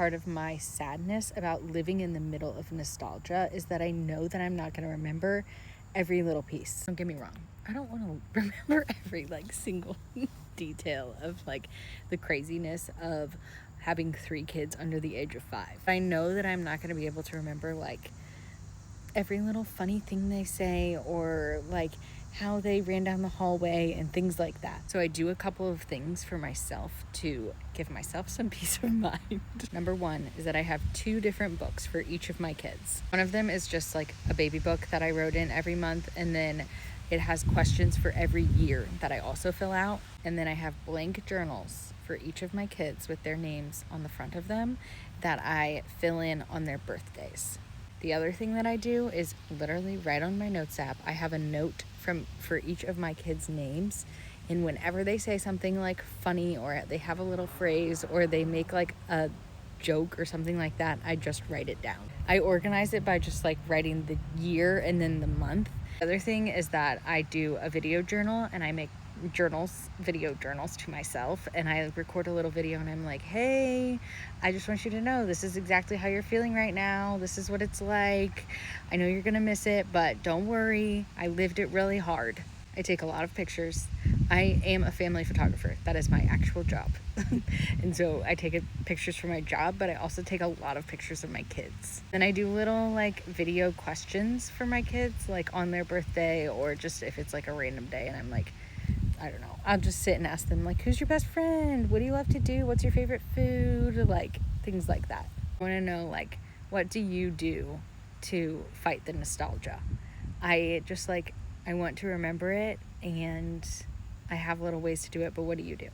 part of my sadness about living in the middle of nostalgia is that I know that I'm not going to remember every little piece. Don't get me wrong. I don't want to remember every like single detail of like the craziness of having 3 kids under the age of 5. I know that I'm not going to be able to remember like every little funny thing they say or like how they ran down the hallway and things like that. So I do a couple of things for myself to give myself some peace of mind. Number 1 is that I have 2 different books for each of my kids. One of them is just like a baby book that I wrote in every month, and then it has questions for every year that I also fill out. And then I have blank journals for each of my kids with their names on the front of them that I fill in on their birthdays. The other thing that I do is literally right on my notes app, I have a note for each of my kids' names. And whenever they say something like funny or they have a little phrase or they make like a joke or something like that, I just write it down. I organize it by just like writing the year and then the month. The other thing is that I do a video journal, and I make video journals to myself, and I record a little video and I'm like, hey, I just want you to know this is exactly how you're feeling right now. This is what it's like. I know you're gonna miss it, but don't worry, I lived it really hard. I take a lot of pictures. I am a family photographer. That is my actual job. And so I take pictures for my job, but I also take a lot of pictures of my kids. Then I do little like video questions for my kids, like on their birthday, or just if it's like a random day and I'm like, I don't know, I'll just sit and ask them like, who's your best friend? What do you love to do? What's your favorite food? Like things like that. I want to know like, what do you do to fight the nostalgia? I want to remember it, and I have little ways to do it, but what do you do?